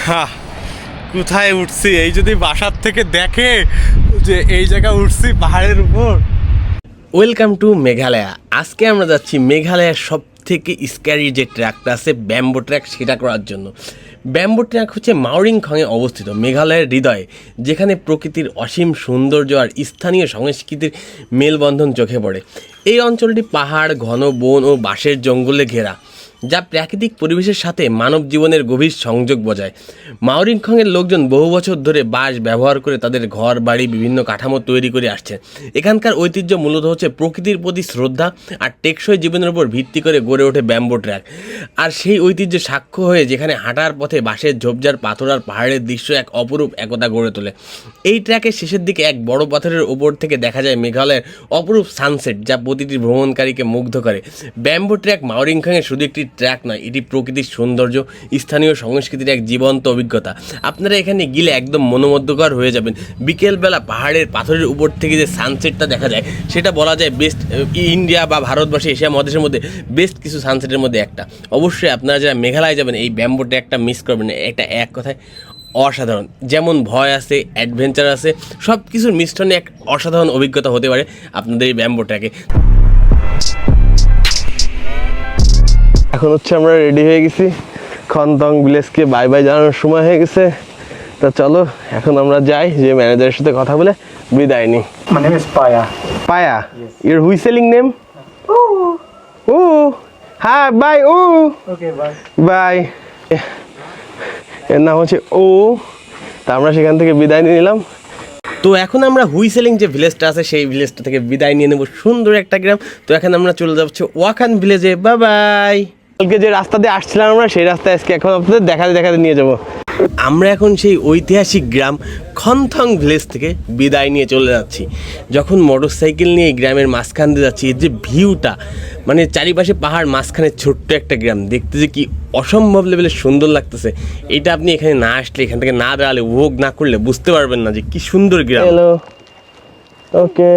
হ্যাঁ, কোথায় উঠছি এই যদি বাসার থেকে দেখে যে এই জায়গা উঠছি পাহাড়ের উপর। Welcome to Meghalaya. আজকে আমরা যাচ্ছি মেঘালয়ার সব থেকে স্ক্যারি যে ট্র্যাকটা আছে ব্যাম্বো ট্র্যাক, সেটা করার জন্য। ব্যাম্বো ট্র্যাক হচ্ছে মাওরিংখংয়ে অবস্থিত, মেঘালয়ের হৃদয়ে, যেখানে প্রকৃতির অসীম সৌন্দর্য আর স্থানীয় সংস্কৃতির মেলবন্ধন চোখে পড়ে। এই অঞ্চলটি পাহাড়, ঘন বন ও বাঁশের জঙ্গলে ঘেরা, যা প্রাকৃতিক পরিবেশের সাথে মানব জীবনের গভীর সংযোগ বজায়। মাওরিংখংয়ের লোকজন বহু বছর ধরে বাঁশ ব্যবহার করে তাদের ঘর বাড়ি বিভিন্ন কাঠামো তৈরি করে আসছে। এখানকার ঐতিহ্য মূলত হচ্ছে প্রকৃতির প্রতি শ্রদ্ধা আর টেকসই জীবনের উপর ভিত্তি করে গড়ে ওঠে ব্যাম্বো ট্র্যাক। আর সেই ঐতিহ্য সাক্ষ্য হয়ে যেখানে হাঁটার পথে বাঁশের ঝোপঝাড়, পাথর আর পাহাড়ের দৃশ্য এক অপরূপ একতা গড়ে তোলে। এই ট্র্যাকের শেষের দিকে এক বড় পাথরের ওপর থেকে দেখা যায় মেঘালয়ের অপরূপ সানসেট, যা প্রতিটি ভ্রমণকারীকে মুগ্ধ করে। ব্যাম্বো ট্র্যাক মাওরিংখংয়ের শুধু একটি ট্র্যাক নয়, এটি প্রকৃতির সৌন্দর্য, স্থানীয় সংস্কৃতির এক জীবন্ত অভিজ্ঞতা। আপনারা এখানে গেলে একদম মনোমুগ্ধকর হয়ে যাবেন। বিকেলবেলা পাহাড়ের পাথরের উপর থেকে যে সানসেটটা দেখা যায়, সেটা বলা যায় বেস্ট, ইন্ডিয়া বা ভারতবর্ষে, এশিয়া মহাদেশের মধ্যে বেস্ট কিছু সানসেটের মধ্যে একটা। অবশ্যই আপনারা যারা মেঘালয় যাবেন এই ব্যাম্বো ট্র্যাকটা মিস করবেন না। এটা এক কথায় অসাধারণ। যেমন ভয় আছে, অ্যাডভেঞ্চার আছে, সব কিছুর মিশ্রণে এক অসাধারণ অভিজ্ঞতা হতে পারে আপনাদের এই ব্যাম্বো ট্র্যাকে। এখন হচ্ছে আমরা রেডি হয়ে গেছি, খনথং ভিলেজকে বাই বাই জানানোর সময় হয়ে গেছে। তা চলো এখন আমরা যাই, যে ম্যানেজারের সাথে কথা বলে বিদায় নিই। My name is Paya. Paya, Yes. Your whistling name? ও হ্যাঁ, বাই। ও Okay, bye. বাই। এর নাম হচ্ছে ও। তা আমরা সেখান থেকে বিদায় নিয়ে নিলাম। তো এখন আমরা হুইসেলিং যে ভিলেজটা আছে সেই ভিলেজটা থেকে বিদায় নিয়ে নেব। সুন্দর একটা গ্রাম। তো এখন আমরা চলে যাচ্ছি ওয়াখান ভিলেজে। Bye bye. কালকে যে রাস্তা দিয়ে আসছিলাম আমরা, সেই রাস্তায় আজকে এখন আপনাদের দেখাতে নিয়ে যাব। আমরা এখন সেই ঐতিহাসিক গ্রাম খনথং ভিলেজ থেকে বিদায় নিয়ে চলে যাচ্ছি। যখন মোটরসাইকেল নিয়ে এই গ্রামের মাঝখান দিয়ে যাচ্ছি, এর যে ভিউটা, মানে চারিপাশে পাহাড়, মাঝখানে ছোট্ট একটা গ্রাম, দেখতে যে কি অসম্ভব লেভেলের সুন্দর লাগতেছে। এটা আপনি এখানে না আসলে, এখান থেকে না দাঁড়ালে, উপভোগ না করলে বুঝতে পারবেন না যে কি সুন্দর গ্রাম। Hello, okay,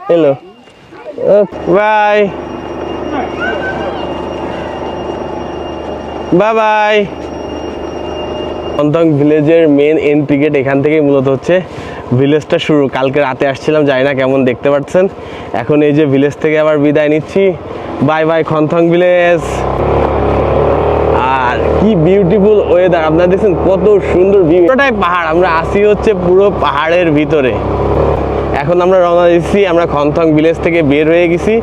hello, bye bye bye. Khanthong ভিলেজের মেন এন্ট্রি গেট এখান থেকেই মূলত হচ্ছে ভিলেজটা শুরু। কালকে রাতে আসছিলাম, জানি না কেমন দেখতে পাচ্ছেন। এখন এই যে ভিলেজ থেকে আবার বিদায় নিচ্ছি। Bye bye Khanthong village. আর কি বিউটিফুল ওয়েদার, আপনারা দেখছেন কত সুন্দর ভিউ। পুরোটাই পাহাড়, আমরা আসি হচ্ছে পুরো পাহাড়ের ভিতরে। এখন আমরা রওনা দিচ্ছি, আমরা খনথং ভিলেজ থেকে বের হয়ে গেছি।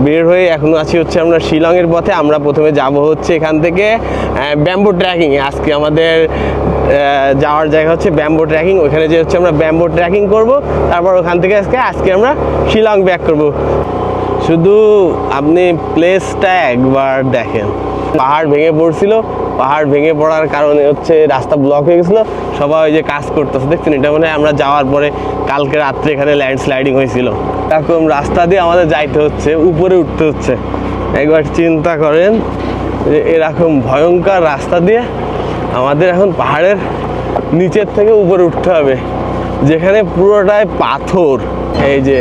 বের হয়ে এখন আছি হচ্ছে আমরা শিলংয়ের পথে। আমরা প্রথমে যাব হচ্ছে এখান থেকে ব্যাম্বো ট্র্যাকিংয়ে। আজকে আমাদের যাওয়ার জায়গা হচ্ছে ব্যাম্বো ট্র্যাকিং। ওখানে যে হচ্ছে আমরা ব্যাম্বো ট্র্যাকিং করব, তারপর ওখান থেকে আজকে আমরা শিলং ব্যাক করব। শুধু আপনি প্লেসটা একবার দেখেন। পাহাড় ভেঙে পড়ছিল, পাহাড় ভেঙে পড়ার কারণে হচ্ছে রাস্তা ব্লক হয়ে গেছিলো। সবাই ওই যে কাজ করতেছে, দেখছেন? এটা মানে আমরা যাওয়ার পরে কালকে রাত্রে এখানে ল্যান্ডস্লাইডিং হয়েছিল। এরকম রাস্তা দিয়ে আমাদের যাইতে হচ্ছে, উপরে উঠতে হচ্ছে। একবার চিন্তা করেন যে এরকম ভয়ঙ্কর রাস্তা দিয়ে আমাদের এখন পাহাড়ের নিচের থেকে উপরে উঠতে হবে, যেখানে পুরোটাই পাথর। এই যে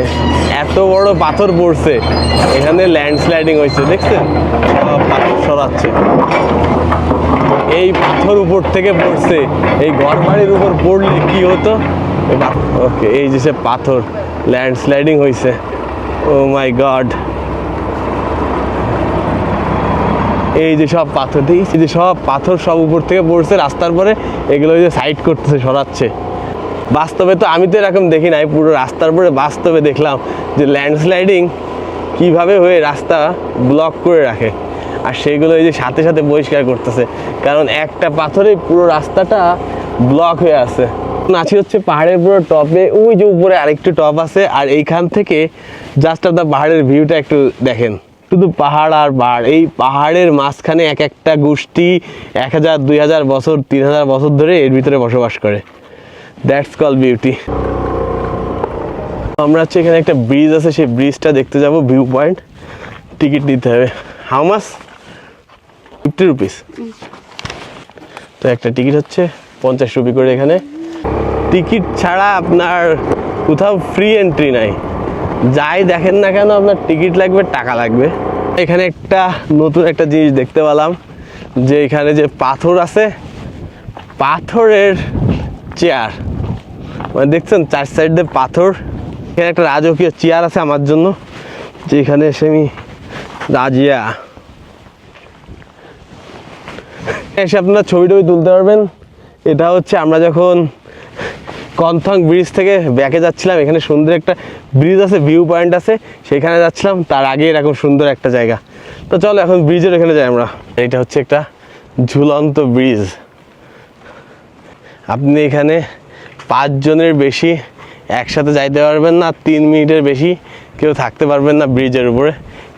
এত বড় পাথর পড়ছে, এখানে ল্যান্ডস্লাইডিং হয়েছে, দেখছেন? সব পাথর সরাচ্ছে। এই পাথর উপর থেকে পড়ছে, এই ঘর বাড়ির উপর পড়লে কি হতো? ওকে, এই যে সে পাথর, ল্যান্ডস্লাইডিং হয়েছে। ও মাই গড, এই যে সব পাথর, এই যে সব পাথর সব উপর থেকে পড়ছে রাস্তার পরে, এগুলো ওই যে সাইড করতেছে, সরাচ্ছে। বাস্তবে তো আমি তো এরকম দেখি নাই, পুরো রাস্তার পরে বাস্তবে দেখলাম যে ল্যান্ডস্লাইডিং কিভাবে হয়ে রাস্তা ব্লক করে রাখে। আর সেইগুলো এই যে সাথে সাথে পরিষ্কার করতেছে, কারণ একটা পাথরেই পুরো রাস্তাটা ব্লক হয়ে আছে। আছি হচ্ছে পাহাড়ের পুরো টপে, ওই যে উপরে আরেকটু টপ আছে। আর এইখান থেকে জাস্ট আপনার পাহাড়ের ভিউটা একটু দেখেন, শুধু পাহাড় আর পাহাড়। এই পাহাড়ের মাঝখানে এক একটা গোষ্ঠী 1000, 2000 বছর, 3000 বছর ধরে এর ভিতরে বসবাস করে। That's call beauty. আমরা হচ্ছে এখানে একটা ব্রিজ আছে, সেই ব্রিজটা দেখতে যাব, ভিউ পয়েন্ট। টিকিট নিতে হবে। How much? 50 রুপিস। তো একটা টিকিট হচ্ছে 50 রুপি করে। এখানে টিকিট ছাড়া আপনার কোথাও ফ্রি এন্ট্রি নাই। যাই দেখেন না কেন আপনার টিকিট লাগবে, টাকা লাগবে। এখানে একটা নতুন একটা জিনিস দেখতে পেলাম, যে এখানে যে পাথর আছে, পাথরের চেয়ার, মানে দেখছেন চার সাইডে পাথর। এখানে একটা রাজকীয় চেয়ার আছে আমার জন্য, যেখানে এসে আমি রাজিয়া এসে আপনারা ছবি টবি তুলতে পারবেন। এটা হচ্ছে আমরা যখন কনথং ব্রিজ থেকে ব্যাকে যাচ্ছিলাম, এখানে সুন্দর একটা ব্রিজ আছে, ভিউ পয়েন্ট আছে, সেখানে যাচ্ছিলাম। তার আগে এরকম সুন্দর একটা জায়গা। তো চলো এখন ব্রিজের এখানে যাই আমরা। এটা হচ্ছে একটা ঝুলন্ত ব্রিজ। আপনি এখানে 5 জনের বেশি একসাথে যাইতে পারবেন না, 3 মিনিটের বেশি কেউ থাকতে পারবেন না ব্রিজের উপরে।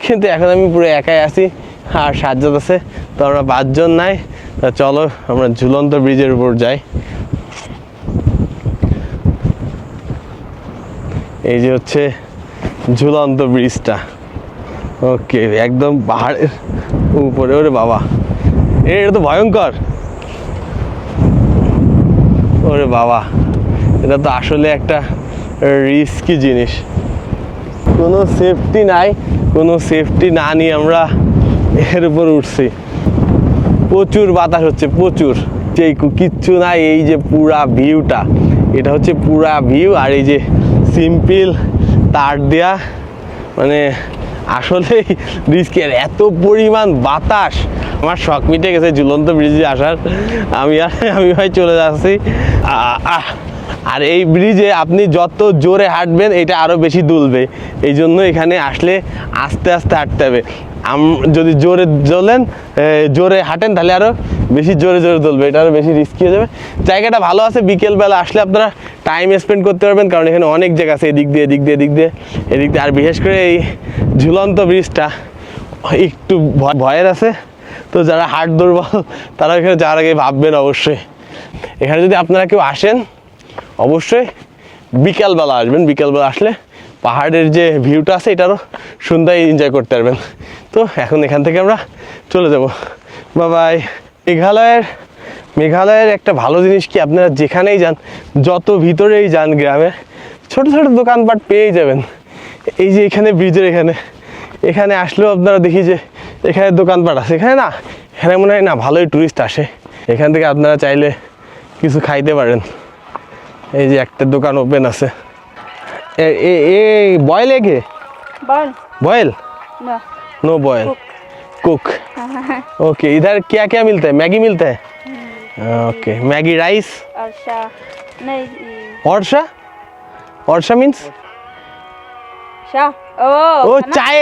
কিন্তু এখন আমি পুরো একাই আছি আর সাজ্জাদ আছে, তো আমরা 5 জন নাই। চলো আমরা ঝুলন্ত ব্রিজের উপর যাই। এই যে হচ্ছে ঝুলন্ত ব্রিজটা। ওকে, একদম পাহাড়ের উপরে। ওরে বাবা, এটা তো ভয়ঙ্কর। ওরে বাবা, এটা তো আসলে একটা রিস্কি জিনিস। কোনো সেফটি নাই, কোনো সেফটি না নিয়ে আমরা এর উপর উঠছি। প্রচুর বাতাস হচ্ছে, প্রচুর। সেই কিচ্ছু নাই, এই যে পুরা ভিউটা, এটা হচ্ছে পুরা ভিউ। আর এই যে সিম্পল তার দেয়া, মানে আসলে রিস্কি। এত পরিমাণ বাতাস, আমার শখ মিটে গেছে ঝুলন্ত ব্রিজে আসার। আমি ভাই চলে যাচ্ছি। আর এই ব্রিজে আপনি যত জোরে হাঁটবেন এটা আরও বেশি দুলবে। এই জন্য এখানে আসলে আস্তে আস্তে হাঁটতে হবে। যদি জোরে হাঁটেন তাহলে আরও বেশি জোরে জোরে দুলবে, এটা আরও বেশি রিস্কি হয়ে যাবে। জায়গাটা ভালো আছে, বিকেলবেলা আসলে আপনারা টাইম স্পেন্ড করতে পারবেন, কারণ এখানে অনেক জায়গা আছে, এদিক দিয়ে। আর বিশেষ করে এই ঝুলন্ত ব্রিজটা একটু ভয়ের আছে। তো যারা হার্ট দুর্বল তারা এখানে যাওয়ার আগে ভাববেন অবশ্যই। এখানে যদি আপনারা কেউ আসেন অবশ্যই বিকালবেলা আসবেন। বিকালবেলা আসলে পাহাড়ের যে ভিউটা আছে এটারও সুন্দর এনজয় করতে পারবেন। তো এখন এখান থেকে আমরা চলে যাব। বাই। মেঘালয়ের একটা ভালো জিনিস কি, আপনারা যেখানেই যান, যত ভিতরেই যান গ্রামে, ছোট ছোট দোকানপাট পেয়েই যাবেন। এই যে এখানে ব্রিজের এখানে আসলেও আপনারা দেখি যে এখানে দোকানপাট আছে। এখানে মনে হয় না ভালোই টুরিস্ট আসে। এখান থেকে আপনারা চাইলে কিছু খাইতে পারেন। এই যে একটা দোকান ওপেন আছে। Boil egg boil no boil cook okay. इधर क्या क्या मिलता है? मैगी मिलता है? Okay, Maggi rice. औरशा मीन्स ओ चाय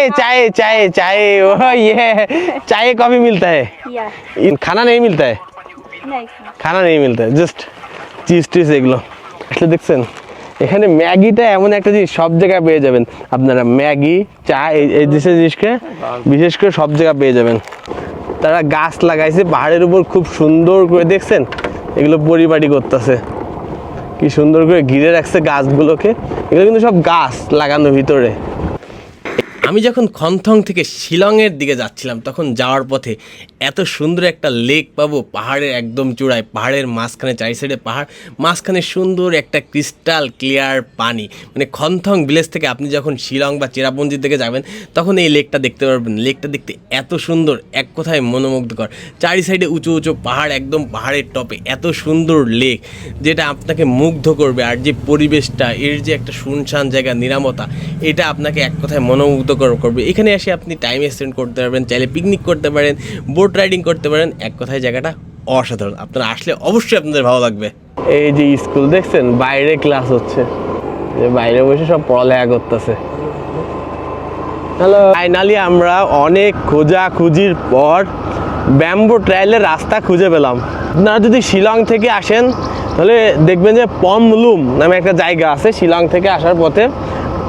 ओ ये चाय कॉफी मिलता है। खाना नहीं मिलता है? खाना नहीं मिलता है, जस्ट চিজ টিজ এগুলো। আসলে দেখছেন এখানে ম্যাগিটা এমন একটা জিনিস সব জায়গায় পেয়ে যাবেন আপনারা। ম্যাগি, চা, এই জিনিসকে বিশেষ করে সব জায়গায় পেয়ে যাবেন। তারা গাছ লাগাইছে পাহাড়ের উপর, খুব সুন্দর করে দেখছেন এগুলো পরিপাটি করতেছে, কি সুন্দর করে ঘিরে রাখছে গাছগুলোকে। এগুলো কিন্তু সব গাছ লাগানো ভিতরে। আমি যখন খনথং থেকে শিলংয়ের দিকে যাচ্ছিলাম তখন যাওয়ার পথে এত সুন্দর একটা লেক পাবো পাহাড়ের একদম চূড়ায়, পাহাড়ের মাঝখানে, চারি সাইডে পাহাড়, মাঝখানে সুন্দর একটা ক্রিস্টাল ক্লিয়ার পানি। মানে খনথং ভিলেজ থেকে আপনি যখন শিলং বা চেরাপুঞ্জির দিকে যাবেন তখন এই লেকটা দেখতে পারবেন। লেকটা দেখতে এত সুন্দর, এক কথায় মনোমুগ্ধকর। চারি সাইডে উঁচু উঁচু পাহাড়, একদম পাহাড়ের টপে এত সুন্দর লেক যেটা আপনাকে মুগ্ধ করবে। আর যে পরিবেশটা, এর যে একটা শুনশান জায়গা, নিরাপত্তা, এটা আপনাকে এক কথায় মনোমুগ্ধ করবে। এখানে এসে আপনি টাইম স্পেন্ড করতে পারবেন, চাইলে পিকনিক করতে পারেন, বোট রাইডিং করতে পারেন। এক কথায় জায়গাটা অসাধারণ। আপনারা আসলে অবশ্যই আপনাদের ভালো লাগবে। এই যে স্কুল দেখছেন, বাইরে ক্লাস হচ্ছে, যে বাইরে বসে সব পড়ালেখা করতেছে। হ্যালো। ফাইনালি আমরা অনেক খোঁজাখুঁজির পর ব্যাম্বো ট্রায়ালের রাস্তা খুঁজে পেলাম। আপনারা যদি শিলং থেকে আসেন তাহলে দেখবেন যে পমলুম নামে একটা জায়গা আছে শিলং থেকে আসার পথে,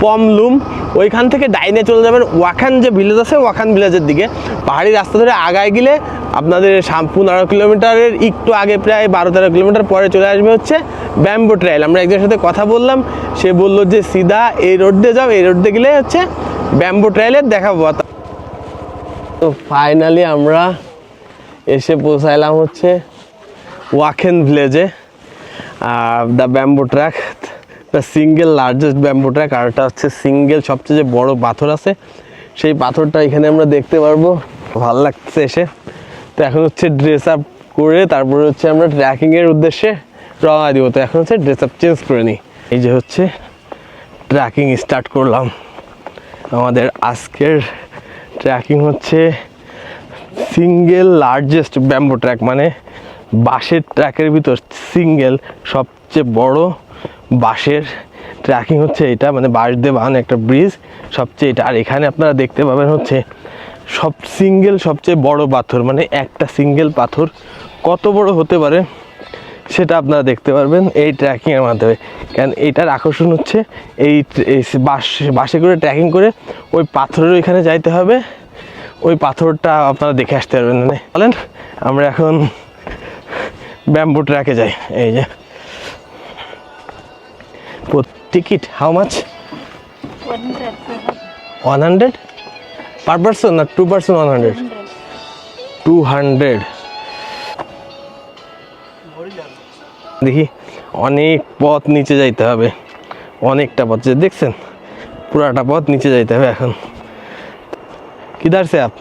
পমলুম। ওইখান থেকে ডাইনে চলে যাবেন ওয়াখান যে ভিলেজ আছে, ওয়াখান ভিলেজের দিকে। পাহাড়ি রাস্তা ধরে আগায় গেলে আপনাদের 15 কিলোমিটারের একটু আগে, প্রায় 12-13 কিলোমিটার পরে চলে আসবে হচ্ছে ব্যাম্বো ট্রায়াল। আমরা একজনের সাথে কথা বললাম, সে বললো যে সিধা এই রোড দিয়ে যাও, এই রোড দিয়ে গেলে হচ্ছে ব্যাম্বো ট্রায়ালের দেখাবো। তো ফাইনালি আমরা এসে পৌঁছাইলাম হচ্ছে ওয়াখান ভিলেজে। The bamboo track, the single largest bamboo track. আর এটা হচ্ছে সিঙ্গেল সবচেয়ে যে বড় পাথর আছে, সেই পাথরটা এখানে আমরা দেখতে পারবো। ভালো লাগছে এসে। তো এখন হচ্ছে ড্রেস আপ করে তারপরে হচ্ছে আমরা ট্রেকিংয়ের উদ্দেশ্যে রওনা দিব। তো এখন হচ্ছে ড্রেস আপ চেঞ্জ করে নিই। এই যে হচ্ছে ট্রেকিং স্টার্ট করলাম। আমাদের আজকের ট্রেকিং হচ্ছে সিঙ্গেল লার্জেস্ট ব্যাম্বো ট্র্যাক, মানে বাঁশের ট্র্যাকের ভিতর সিঙ্গেল সবচেয়ে বড় বাঁশের ট্র্যাকিং হচ্ছে এটা, মানে বাঁশ দিয়ে বানানো একটা ব্রিজ সবচেয়ে এটা। আর এখানে আপনারা দেখতে পাবেন হচ্ছে সবচেয়ে বড় পাথর, মানে একটা সিঙ্গেল পাথর কত বড় হতে পারে সেটা আপনারা দেখতে পারবেন এই ট্রেকিংয়ের মাধ্যমে। কারণ এইটার আকর্ষণ হচ্ছে এই বাসে করে ট্রেকিং করে ওই পাথরের ওইখানে যাইতে হবে, ওই পাথরটা আপনারা দেখে আসতে পারবেন। মানে বলেন আমরা এখন ব্যাম্বো ট্র্যাকে যাই। এই যে ticket how much? 100 per person না 2 পারসন? 200। দেখি অনেক পথ নিচে যাইতে হবে, অনেকটা পথ যে দেখছেন পুরাটা পথ নিচে যাইতে হবে। এখন কিধার সে আপ?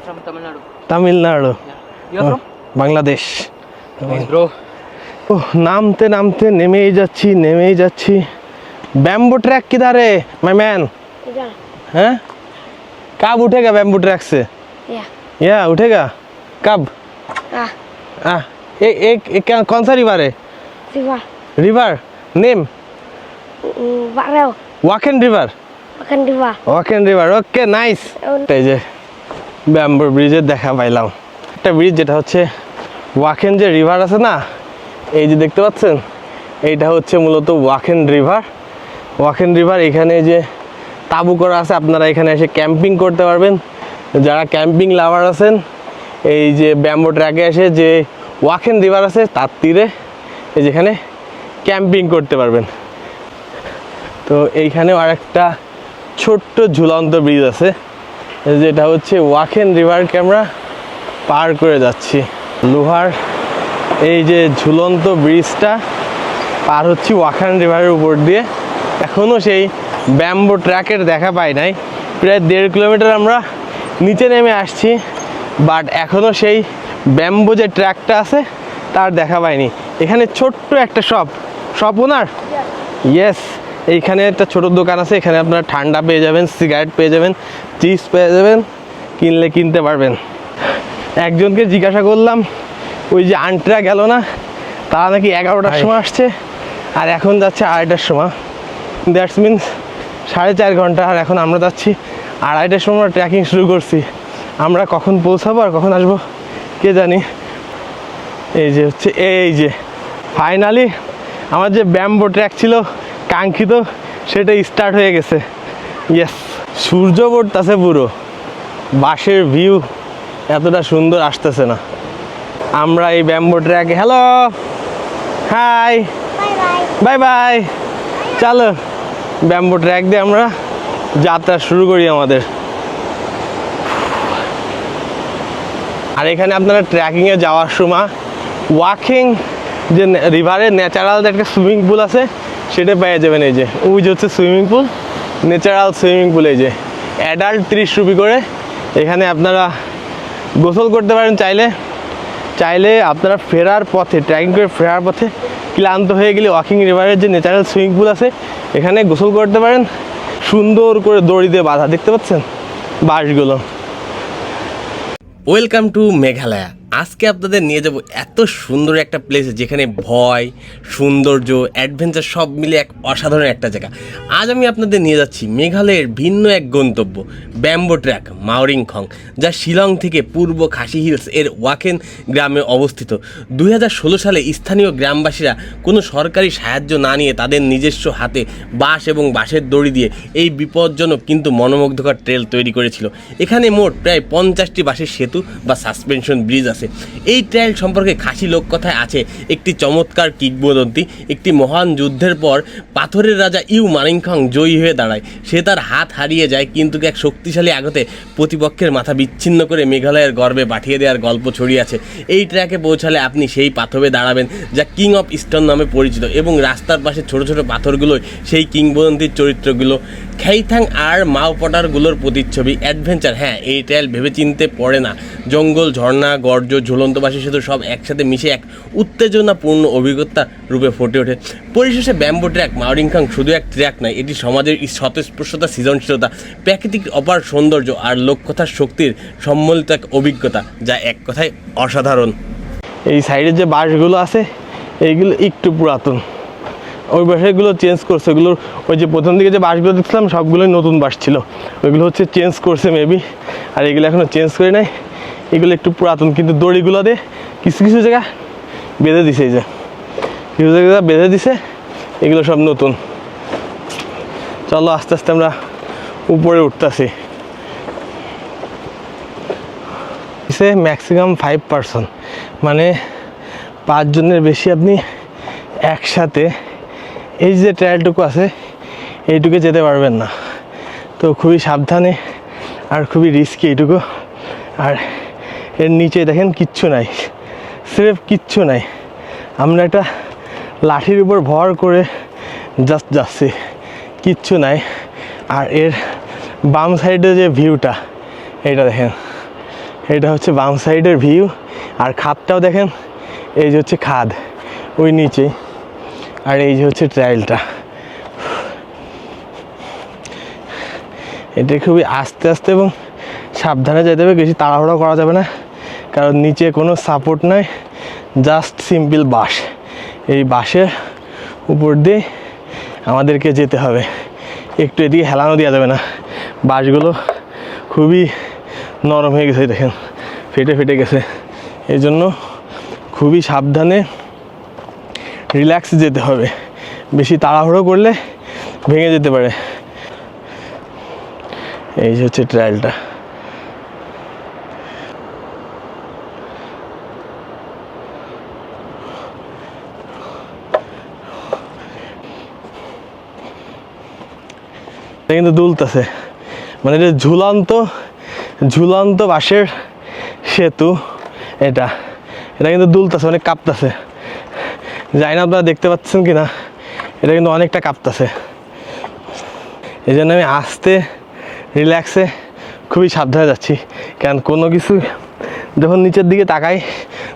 From Tamil Nadu. Tamil Nadu. You are from? Bangladesh. Nice, bro. ও নামতে নামতে নেমেই যাচ্ছি। बैम्बू ट्रैक किधर है माय मैन? इधर। हैं? कब उठेगा बैम्बू ट्रैक से? या उठेगा कब? एक कौन सा रिवर है? River name? Waken river. Waken river okay nice. এই যে ব্যাম্বো ব্রিজের দেখা পাইলাম, একটা ব্রিজ যেটা হচ্ছে ওয়াকেন যে রিভার আছে না, এই যে দেখতে পাচ্ছেন এইটা হচ্ছে মূলত ওয়াকেন রিভার। এখানে যে তাঁবু করা আছে, আপনারা এখানে এসে ক্যাম্পিং করতে পারবেন। যারা ক্যাম্পিং লাভার আছেন এই যে ব্যাম্বো ট্র্যাকে এসে যে ওয়াকেন রিভার আছে তার তীরে এই যেখানে ক্যাম্পিং করতে পারবেন। তো এইখানেও আরেকটা ছোট্ট ঝুলন্ত ব্রিজ আছে, যেটা হচ্ছে ওয়াকেন রিভারকে আমরা পার করে যাচ্ছি। লোহার এই যে ঝুলন্ত ব্রিজটা পার হচ্ছি ওয়াকেন রিভারের উপর দিয়ে। এখনও সেই ব্যাম্বো ট্র্যাকের দেখা পাই নাই, প্রায় 1.5 কিলোমিটার আমরা নিচে নেমে আসছি, বাট এখনও সেই ব্যাম্বো যে ট্র্যাকটা আছে তার দেখা পাইনি। এখানে ছোট্ট একটা শপ ওনার, ইয়েস, এইখানে একটা ছোট দোকান আছে, এখানে আপনারা ঠান্ডা পেয়ে যাবেন, সিগারেট পেয়ে যাবেন, চিপস পেয়ে যাবেন, কিনতে পারবেন। একজনকে জিজ্ঞাসা করলাম, ওই যে আন্টিরা গেল না, তারা নাকি 11টার সময় আসছে আর এখন যাচ্ছে 2:30টার সময়, দ্যাটস মিনস 4.5 ঘন্টা। আর এখন আমরা যাচ্ছি 2:30টার সময় ট্রেকিং শুরু করছি। আমরা কখন পৌঁছাবো আর কখন আসবো কে জানি। এই যে ফাইনালি আমার যে ব্যাম্বো ট্র্যাক ছিল কাঙ্ক্ষিত সেটা স্টার্ট হয়ে গেছে। ইয়েস, সূর্য পড়তেছে, পুরো বাঁশের ভিউ এতটা সুন্দর আসতেছে না। আমরা এই ব্যাম্বো ট্র্যাকে, হ্যালো হাই বাই বাই, চলো ব্যাম্বো ট্র্যাক দিয়ে আমরা যাত্রা শুরু করি আমাদের। আর এখানে আপনারা ট্রেকিংয়ে যাওয়ার সময় ওয়াকিং যে রিভারের ন্যাচারাল যে একটা সুইমিং পুল আছে সেটা পেয়ে যাবেন। এই যে ওই যে হচ্ছে swimming pool, natural swimming pool. এই যে অ্যাডাল্ট 30 রুপি করে, এখানে আপনারা গোসল করতে পারেন চাইলে আপনারা ফেরার পথে, ট্রেকিং করে ফেরার পথে ক্লান্ত হয়ে গেলে ওয়াকিং রিভারের যে ন্যাচারাল সুইমিং পুল আছে এখানে গোসল করতে পারেন। সুন্দর করে দড়ি দিয়ে বাঁধা, দেখতে পাচ্ছেন বাঁশগুলো। Welcome to Meghalaya. আজকে আপনাদের নিয়ে যাব এত সুন্দর একটা প্লেস, যেখানে ভয়, সৌন্দর্য, অ্যাডভেঞ্চার সব মিলে এক অসাধারণ একটা জায়গা। আজ আমি আপনাদের নিয়ে যাচ্ছি মেঘালয়ের ভিন্ন এক গন্তব্য, ব্যাম্বো ট্র্যাক মাওরিংখং, যা শিলং থেকে পূর্ব খাসি হিলস এর ওয়াকেন গ্রামে অবস্থিত। 2016 সালে স্থানীয় গ্রামবাসীরা কোনো সরকারি সাহায্য না নিয়ে তাদের নিজস্ব হাতে বাঁশ এবং বাঁশের দড়ি দিয়ে এই বিপজ্জনক কিন্তু মনোমুগ্ধকর ট্রেল তৈরি করেছিল। এখানে মোট প্রায় 50টি বাঁশের সেতু বা সাসপেনশন ব্রিজ আছে। এই ট্রেল সম্পর্কে খাসি লোককথায় আছে একটি চমৎকার কিংবদন্তি। একটি মহান যুদ্ধের পর পাথরের রাজা ইউ মানিংখং জয়ী হয়ে দাঁড়ায়। সে তার হাত হারিয়ে যায়, কিন্তু এক শক্তিশালী আঘাতে প্রতিপক্ষের মাথা বিচ্ছিন্ন করে মেঘালয়ের গর্বে পাঠিয়ে দেওয়ার গল্প ছড়িয়ে আছে। এই ট্র্যাকে পৌঁছালে আপনি সেই পাথরে দাঁড়াবেন যা কিং অফ স্টোন নামে পরিচিত, এবং রাস্তার পাশে ছোট ছোট পাথরগুলোই সেই কিংবদন্তির চরিত্রগুলো, খেইথাং আর মাওপটারগুলোর প্রতিচ্ছবি। অ্যাডভেঞ্চার, হ্যাঁ, এই ট্রেল ভেবেচিন্তে পড়ে না। জঙ্গল, ঝর্ণা, গর্জন সৌন্দর্য, ঝুলন্ত বাঁশের সেতু সব একসাথে মিশে এক উত্তেজনাপূর্ণ অভিজ্ঞতা রূপে ফুটে ওঠে। পরিশেষে ব্যাম্বো ট্র্যাক মাওরিংখাং শুধু এক ট্র্যাক নয়, এটি সমাজের স্বতঃস্পর্শতা, সৃজনশীলতা, প্রাকৃতিক অপার সৌন্দর্য আর লোককথার শক্তির সম্মিলিত এক অভিজ্ঞতা, যা এক কথায় অসাধারণ। এই সাইডের যে বাঁশগুলো আছে এইগুলো একটু পুরাতন, ওই বাঁশগুলো চেঞ্জ করছে। ওগুলোর ওই যে প্রথম দিকে যে বাঁশগুলো দেখছিলাম সবগুলোই নতুন বাঁশ ছিল, ওইগুলো হচ্ছে চেঞ্জ করছে মেবি, আর এগুলো এখনও চেঞ্জ করে নাই। এগুলো একটু পুরাতন, কিন্তু দড়িগুলো দিয়ে কিছু কিছু জায়গা বেঁধে দিছে, এই যে কিছু জায়গা বেঁধে দিছে, এগুলো সব নতুন। চলো আস্তে আস্তে আমরা উপরে উঠতেছি। ম্যাক্সিমাম 5 পারসন, মানে 5 জনের বেশি আপনি একসাথে এই যে ট্রায়ালটুকু আছে এইটুকু যেতে পারবেন না। তো খুবই সাবধানে আর খুবই রিস্কি এইটুকু। আর এর নিচে দেখেন কিচ্ছু নাই, স্রেফ কিচ্ছু নাই। আমরা একটা লাঠির উপর ভর করে জাস্ট যাচ্ছি, কিচ্ছু নাই। আর এর বাম সাইডে যে ভিউটা এইটা দেখেন, এটা হচ্ছে বাম সাইডের ভিউ। আর খাদটাও দেখেন, এই যে হচ্ছে খাদ ওই নিচে, আর এই যে হচ্ছে ট্রায়ালটা। এটা খুবই আস্তে আস্তে এবং সাবধানে যেতে হবে, বেশি তাড়াহুড়ো করা যাবে না, কারণ নিচে কোনো সাপোর্ট নাই, জাস্ট সিম্পল বাঁশ। এই বাঁশের উপর দিয়ে আমাদেরকে যেতে হবে, একটু এদিকে হেলানো দেওয়া যাবে না। বাঁশগুলো খুবই নরম হয়ে গেছে, দেখেন ফেটে ফেটে গেছে। এই জন্য খুবই সাবধানে রিল্যাক্স যেতে হবে, বেশি তাড়াহুড়ো করলে ভেঙে যেতে পারে। এই যে হচ্ছে ট্রায়ালটা। কিন্তু দুলতেছে, মানে এটা ঝুলন্ত ঝুলন্ত বাঁশের সেতু। এটা কিন্তু দুলতেছে, অনেক কাঁপতেছে। জানি না আপনারা দেখতে পাচ্ছেন কি না, এটা কিন্তু অনেকটা কাঁপতেছে। এই জন্য আমি আস্তে রিল্যাক্সে খুবই সাবধানে যাচ্ছি, কারণ কোনো কিছু যখন নিচের দিকে তাকাই,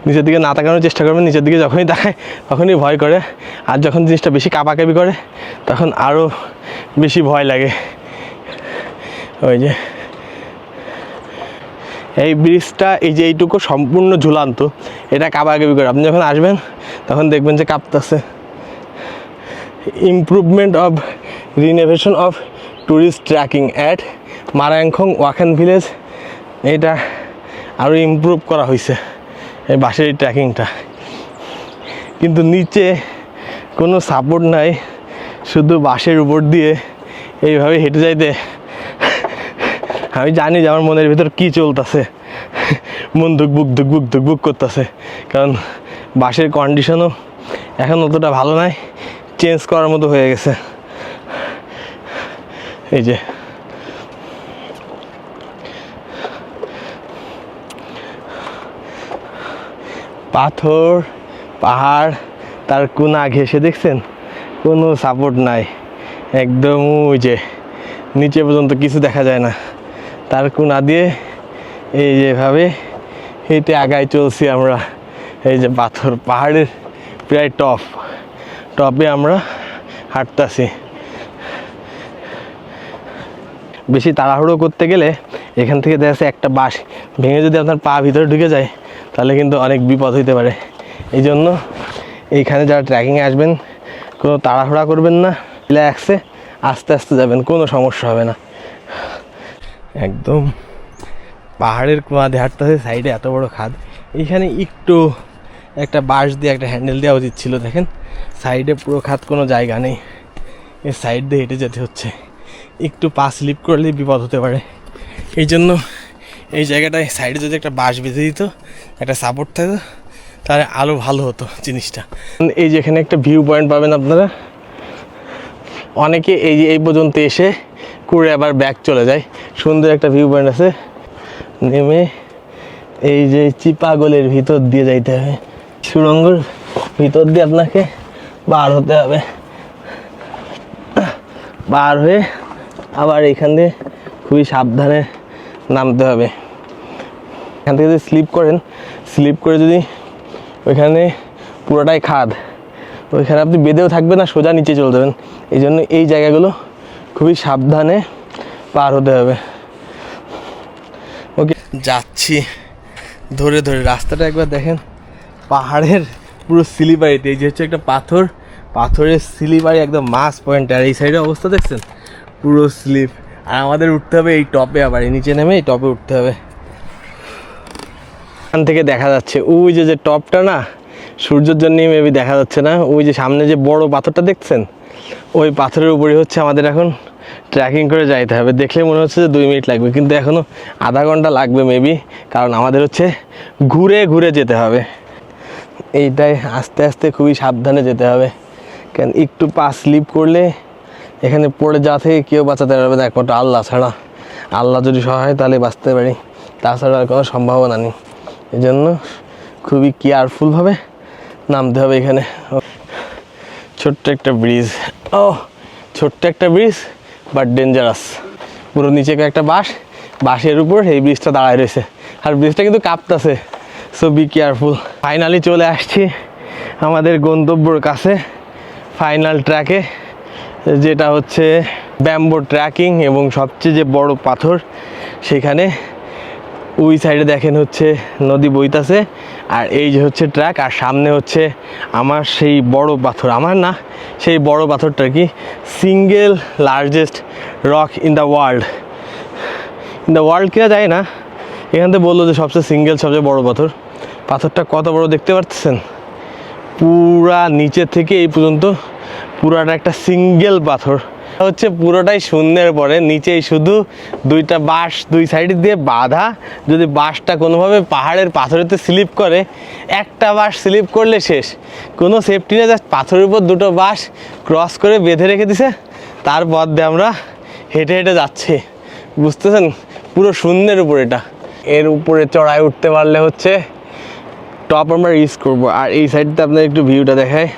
নিচের দিকে না তাকানোর চেষ্টা করবেন। নিচের দিকে যখনই তাকায় তখনই ভয় করে, আর যখন জিনিসটা বেশি কাঁপাকাঁপি করে তখন আরও বেশি ভয় লাগে। ওই যে এই ব্রিজটা, এই যে এইটুকু সম্পূর্ণ ঝুলান্ত, এটা কাঁপাকাঁপি করে। আপনি যখন আসবেন তখন দেখবেন যে কাঁপতেছে। Improvement of renovation of tourist tracking at Marangkhong Wakhan village, এটা আরও ইমপ্রুভ করা হয়েছে এই বাসের এই ট্র্যাকিংটা। কিন্তু নিচে কোনো সাপোর্ট নাই, শুধু বাসের উপর দিয়ে এইভাবে হেঁটে যাইতে আমি জানি যে আমার মনের ভিতর কী চলতেছে, মন ধুকবুক ধুকবুক ধুকবুক করতেছে, কারণ বাসের কন্ডিশনও এখন অতটা ভালো নাই, চেঞ্জ করার মতো হয়ে গেছে। এই যে পাথর, পাহাড়, তার কোনা ঘেঁষে দেখছেন, কোনো সাপোর্ট নাই, একদম ওই যে নিচে পর্যন্ত কিছু দেখা যায় না। তার কোনা দিয়ে এই যেভাবে হেঁটে আগায় চলছি আমরা। এই যে পাথর, পাহাড়ের প্রায় টপে আমরা হাঁটতেছি। বেশি তাড়াহুড়ো করতে গেলে এখান থেকে দেখা যাচ্ছে একটা বাঁশ ভেঙে যদি আপনার পা ভিতরে ঢুকে যায় তাহলে কিন্তু অনেক বিপদ হইতে পারে। এই জন্য এইখানে যারা ট্রেকিংয়ে আসবেন কোনো তাড়াহুড়া করবেন না, রিল্যাক্সে আস্তে আস্তে যাবেন, কোনো সমস্যা হবে না। একদম পাহাড়ের কোয়াদে হাঁটতেছে, সাইডে এত বড় খাদ। এইখানে একটু একটা বাঁশ দিয়ে একটা হ্যান্ডেল দেওয়া উচিত ছিল। দেখেন সাইডে পুরো খাদ, কোনো জায়গা নেই, এর সাইড দিয়ে হেঁটে যেতে হচ্ছে। একটু পা স্লিপ করলেই বিপদ হতে পারে। এই জন্য এই জায়গাটায় সাইডে যদি একটা বাঁশ বেঁধে দিত, একটা সাপোর্ট থাকতো, তাহলে আরও ভালো হতো জিনিসটা। এই যেখানে একটা ভিউ পয়েন্ট পাবেন আপনারা, অনেকে এই যে এই পর্যন্ত এসে করে আবার ব্যাক চলে যায়। সুন্দর একটা ভিউ পয়েন্ট আছে, নেমে এই যে চিপাগলের ভিতর দিয়ে যাইতে হবে, সুড়ঙ্গর ভিতর দিয়ে আপনাকে বার হতে হবে। বার হয়ে আবার এখান দিয়ে খুবই সাবধানে নামতে হবে। এখান থেকে যদি স্লিপ করেন, স্লিপ করে যদি ওইখানে পুরোটাই খাদ, ওইখানে আপনি বেঁধেও থাকবেন না, সোজা নিচে চলে যাবেন। এই জন্য এই জায়গাগুলো খুবই সাবধানে পার হতে হবে। ওকে, যাচ্ছি ধরে ধরে। রাস্তাটা একবার দেখেন, পাহাড়ের পুরো স্লিপারিতে। এই যে হচ্ছে একটা পাথরের স্লিপারি, একদম মাস পয়েন্ট। আর এই সাইডের অবস্থা দেখছেন, পুরো স্লিপ। আর আমাদের উঠতে হবে এই টপে, আবার এই নিচে নেমে এই টপে উঠতে হবে। এখান থেকে দেখা যাচ্ছে ওই যে টপটা না, সূর্যের জন্যই মেবি দেখা যাচ্ছে না। ওই যে সামনে যে বড় পাথরটা দেখছেন, ওই পাথরের উপরই হচ্ছে আমাদের এখন ট্রেকিং করে যাইতে হবে। দেখলে মনে হচ্ছে যে 2 মিনিট লাগবে, কিন্তু এখনও আধা ঘন্টা লাগবে মেবি, কারণ আমাদের হচ্ছে ঘুরে ঘুরে যেতে হবে। এইটাই আস্তে আস্তে খুবই সাবধানে যেতে হবে, কেন একটু পা স্লিপ করলে এখানে পড়ে যাওয়া থেকে কেউ বাঁচাতে পারবে না, একমাত্র আল্লাহ ছাড়া। আল্লাহ যদি সহায় তাহলে বাঁচতে পারি, তাছাড়া আর কোনো সম্ভাবনা নেই। এই জন্য খুবই কেয়ারফুলভাবে নামতে হবে এখানে। ছোট্ট একটা ব্রিজ, ছোট্ট একটা ব্রিজ বাট ডেঞ্জারাস। পুরো নিচে একটা বাঁশের উপর এই ব্রিজটা দাঁড়ায় রয়েছে, আর ব্রিজটা কিন্তু কাঁপতেছে, সো বি কেয়ারফুল। ফাইনালি চলে আসছি আমাদের গন্তব্যর কাছে, ফাইনাল ট্র্যাকে, যেটা হচ্ছে ব্যাম্বো ট্রেকিং। এবং সবচেয়ে যে বড় পাথর সেখানে ওই সাইডে দেখেন হচ্ছে নদী বইতাছে, আর এই যে হচ্ছে ট্র্যাক। আর সামনে হচ্ছে আমার সেই বড় পাথর, আমার না, সেই বড় পাথরটা কি single largest rock in the world কিনা যায় না, এখান থেকে বললো যে সবচেয়ে বড় পাথর। পাথরটা কত বড় দেখতে পাচ্ছেন, পুরা নিচে থেকে এই পর্যন্ত পুরাটা একটা সিঙ্গেল পাথর। হচ্ছে পুরোটাই শূন্যের পরে, নিচেই শুধু 2টা বাঁশ 2 সাইড দিয়ে বাঁধা। যদি বাঁশটা কোনোভাবে পাহাড়ের পাথরেতে স্লিপ করে, একটা বাঁশ স্লিপ করলে শেষ, কোনো সেফটি নেই। জাস্ট পাথরের উপর 2টো বাঁশ ক্রস করে বেঁধে রেখে দিছে, তারপর দিয়ে আমরা হেঁটে হেঁটে যাচ্ছি, বুঝতেছেন, পুরো শূন্যের উপর। এটা এর উপরে চড়াই উঠতে পারলে হচ্ছে টপ আমরা রিচ করবো। আর এই সাইডটা আপনার একটু ভিউটা দেখায়,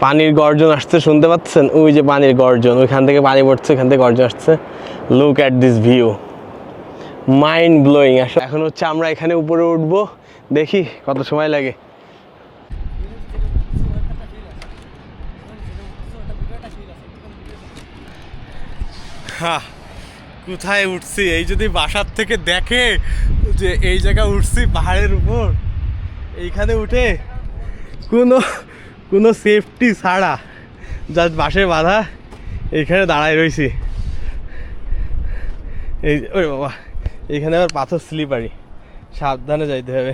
পানির গর্জন আসছে, শুনতে পাচ্ছেন? ওই যে পানির গর্জন, ওইখান থেকে পানি পড়ছে, ওইখান থেকে গর্জন আসছে। Look at this view, mind blowing. এখন হচ্ছে আমরা এখানে উপরে উঠবো, দেখি কত সময় লাগে। কোথায় উঠছি, এই যদি বাসার থেকে দেখে যে এই জায়গা উঠছি পাহাড়ের উপর, এইখানে উঠে কোনো সেফটি ছাড়া জাস্ট বাঁশে বাঁধা এইখানে দাঁড়ায় রয়েছি। এই ওই বাবা, এইখানে আবার পাথর স্লিপারি, সাবধানে যাইতে হবে।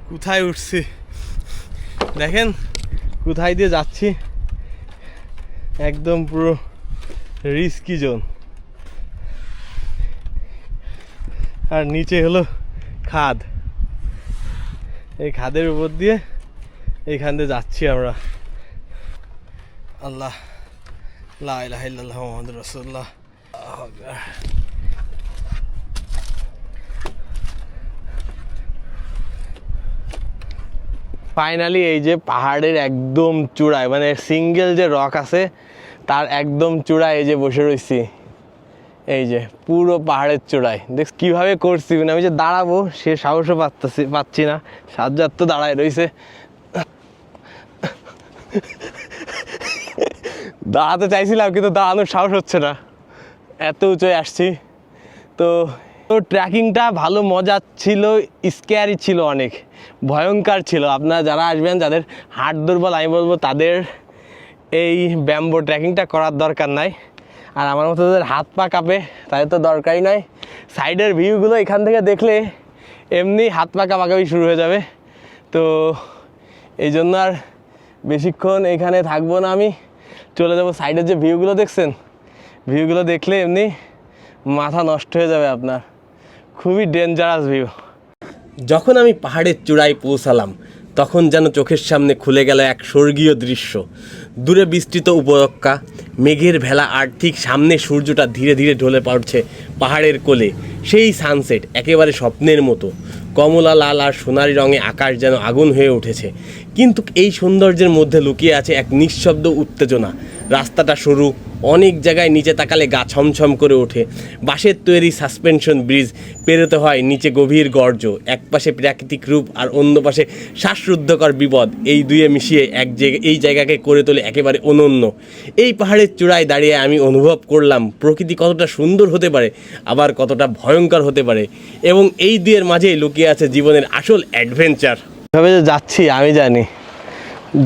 কোথায় উঠছি দেখেন, কোথায় দিয়ে যাচ্ছি, একদম পুরো রিস্কি জোন। আর নিচে হলো খাদ, এই খাদের উপর দিয়ে এইখান দিয়ে যাচ্ছি আমরা। আল্লাহ, লা ইলাহা ইল্লাল্লাহু মুহাম্মাদুর রাসূলুল্লাহ। ফাইনালি এই যে পাহাড়ের একদম চূড়ায়, মানে সিঙ্গেল যে রক আছে তার একদম চূড়ায় এই যে বসে রয়েছি। এই যে পুরো পাহাড়ের চূড়ায় দেখ কীভাবে করছি, মানে আমি যে দাঁড়াবো সে সাহসও পাচ্ছি না, সাজ্জাদ তো দাঁড়ায় রয়েছে। দাঁড়াতে চাইছিলাম কিন্তু দাঁড়ানোর সাহস হচ্ছে না, এত উঁচুয় আসছি। তো ট্রেকিংটা ভালো মজা ছিল, স্ক্যারি ছিল, অনেক ভয়ঙ্কর ছিল। আপনারা যারা আসবেন, যাদের হাড় দুর্বল, আমি বলবো তাদের এই ব্যাম্বো ট্রেকিংটা করার দরকার নাই। আর আমার মতো যাদের হাত পা কাঁপে তাদের তো দরকারই নয়। সাইডের ভিউগুলো এখান থেকে দেখলে এমনি হাত পা কাঁপাকাঁপি শুরু হয়ে যাবে। তো এই জন্য আর বেশিক্ষণ এখানে থাকবো না, আমি চলে যাবো। সাইডের যে ভিউগুলো দেখছেন, ভিউগুলো দেখলে এমনি মাথা নষ্ট হয়ে যাবে আপনার, খুবই ডেঞ্জারাস ভিউ। যখন আমি পাহাড়ের চূড়ায় পৌঁছালাম তখন যেন চোখের সামনে খুলে গেল এক স্বর্গীয় দৃশ্য। দূরে বিস্তৃত উপত্যকা, মেঘের ভেলা, আর ঠিক সামনে সূর্যটা ধীরে ধীরে ঢলে পড়ছে পাহাড়ের কোলে। সেই সানসেট একেবারে স্বপ্নের মতো, কমলা লাল আর সোনালি রঙে আকাশ যেন আগুন হয়ে উঠেছে। কিন্তু এই সৌন্দর্যের মধ্যে লুকিয়ে আছে এক নিঃশব্দ উত্তেজনা, রাস্তাটা সরু, অনেক জায়গায় নিচে তাকালে গা ছমছম করে ওঠে। বাঁশের তৈরি সাসপেনশন ব্রিজ পেরোতে হয় নিচে গভীর গর্জ, এক পাশে প্রাকৃতিক রূপ আর অন্য পাশে শ্বাসরুদ্ধকর বিপদ, এই দুয়ে মিশিয়ে এই জায়গাকে করে তোলে একেবারে অনন্য। এই পাহাড়ের চূড়ায় দাঁড়িয়ে আমি অনুভব করলাম প্রকৃতি কতটা সুন্দর হতে পারে, আবার কতটা ভয়ঙ্কর হতে পারে, এবং এই দুয়ের মাঝেই লুকিয়ে আছে জীবনের আসল অ্যাডভেঞ্চার। এভাবে যে যাচ্ছি আমি জানি,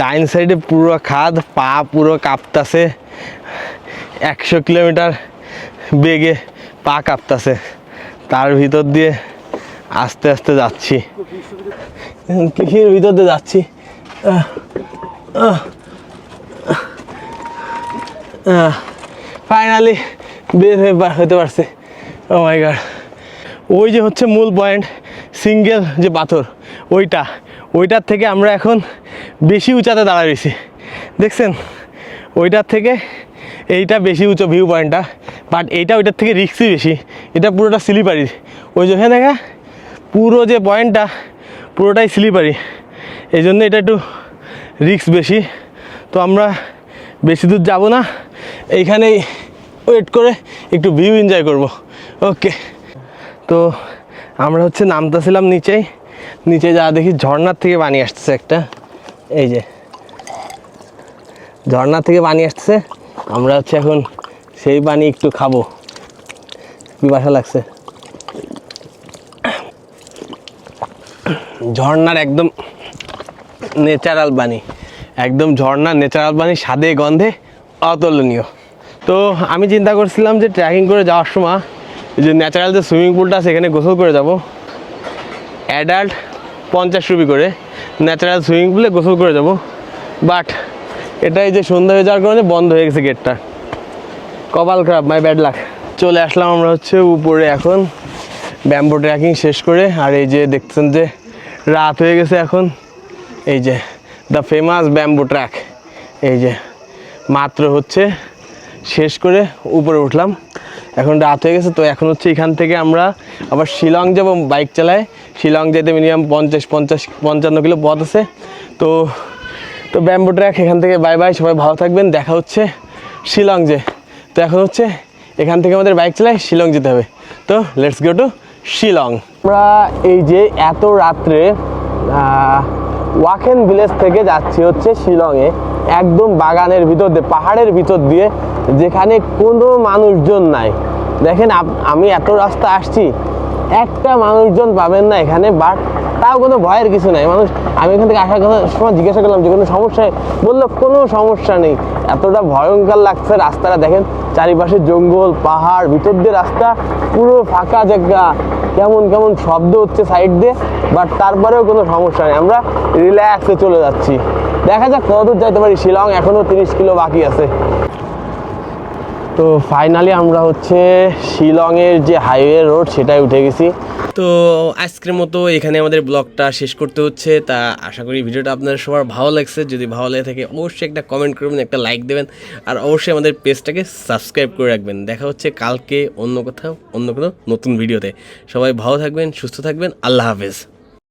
ডাইন সাইডে পুরো খাদ, পা পুরো কাঁপতাছে, 100 কিলোমিটার বেগে পা কাঁপতাছে, তার ভিতর দিয়ে আস্তে আস্তে যাচ্ছি, কৃষির ভিতর দিয়ে যাচ্ছি। ফাইনালি বের হতে পারছে। ও মাই গড, ওই যে হচ্ছে মূল পয়েন্ট, সিঙ্গেল যে পাথর, ওইটার থেকে আমরা এখন বেশি উঁচাতে দাঁড়াইছি, দেখছেন? ওইটার থেকে এইটা বেশি উঁচু ভিউ পয়েন্টটা, বাট এইটা ওইটার থেকে রিস্কই বেশি, এটা পুরোটা স্লিপারি। ওই যে ওখানে দেখা পুরো যে পয়েন্টটা পুরোটাই স্লিপারি, এই জন্য এটা একটু রিস্ক বেশি। তো আমরা বেশি দূর যাব না, এইখানেই ওয়েট করে একটু ভিউ এনজয় করব। ওকে, তো আমরা হচ্ছে নামতেছিলাম নিচে যা দেখি ঝর্নার থেকে পানি আসতেছে একটা, এই যে ঝর্নার থেকে পানি আসতেছে, আমরা হচ্ছে এখন সেই পানি একটু খাবো, পিপাসা লাগছে। ঝর্নার একদম ন্যাচারাল পানি, একদম ঝর্নার ন্যাচারাল পানি, স্বাদে গন্ধে অতুলনীয়। তো আমি চিন্তা করছিলাম যে ট্রেকিং করে যাওয়ার সময় যে ন্যাচারাল যে সুইমিং পুলটা সেখানে গোসল করে যাব, অ্যাডাল্ট 50 রুপি করে ন্যাচারাল সুইমিং পুলে গোসল করে যাব, বাট এটাই যে সন্ধ্যা হয়ে যাওয়ার কারণে বন্ধ হয়ে গেছে গেটটা। কপাল খারাপ, মাই ব্যাড লাক। চলে আসলাম আমরা হচ্ছে উপরে এখন ব্যাম্বো ট্রেকিং শেষ করে। আর এই যে দেখছেন যে রাত হয়ে গেছে এখন, এই যে দ্য ফেমাস ব্যাম্বো ট্র্যাক, এই যে মাত্র হচ্ছে শেষ করে উপরে উঠলাম, এখন রাত হয়ে গেছে। তো এখন হচ্ছে এখান থেকে আমরা আবার শিলং যাবো বাইক চালায়। শিলং যেতে মিনিমাম 50-55 কিলো পথ আছে। তো ব্যাম্বো ট্র্যাক এখান থেকে বাই বাই, সবাই ভালো থাকবেন, দেখা হচ্ছে শিলং যে। তো এখন হচ্ছে এখান থেকে আমাদের বাইক চালায় শিলং যেতে হবে, তো লেটস গো টু শিলং। আমরা এই যে এত রাত্রে ওয়াকেন ভিলেজ থেকে যাচ্ছি হচ্ছে শিলংয়ে, একদম বাগানের ভিতর দিয়ে, পাহাড়ের ভিতর দিয়ে, যেখানে কোনো মানুষজন নাই। দেখেন আমি এত রাস্তা আসছি, একটা মানুষজন পাবেন না এখানে, বাট তাও কোনো ভয়ের কিছু নাই। আমি এখান থেকে আসার সময় জিজ্ঞাসা করলাম যে কোনো সমস্যা, বললো কোনো সমস্যা নেই। এতটা ভয়ঙ্কর লাগছে রাস্তাটা, দেখেন চারিপাশে জঙ্গল, পাহাড়, ভিতর দিয়ে রাস্তা, পুরো ফাঁকা জায়গা, কেমন কেমন শব্দ হচ্ছে সাইড দিয়ে, বাট তারপরেও কোনো সমস্যা নেই, আমরা রিল্যাক্সে চলে যাচ্ছি। দেখা যাক কতদূর যাইতে পারি। শিলং এখনও 30 কিলো বাকি আছে। তো ফাইনালি আমরা হচ্ছে শিলংয়ের যে হাইওয়ে রোড সেটাই উঠে গেছি। তো আজকের মতো এখানে আমাদের ব্লগটা শেষ করতে হচ্ছে। তা আশা করি ভিডিওটা আপনাদের সবার ভালো লাগছে। যদি ভালো লেগে থাকে অবশ্যই একটা কমেন্ট করবেন, একটা লাইক দেবেন, আর অবশ্যই আমাদের পেজটাকে সাবস্ক্রাইব করে রাখবেন। দেখা হচ্ছে কালকে অন্য কোথাও অন্য কোনো নতুন ভিডিওতে। সবাই ভালো থাকবেন, সুস্থ থাকবেন, আল্লাহ হাফেজ।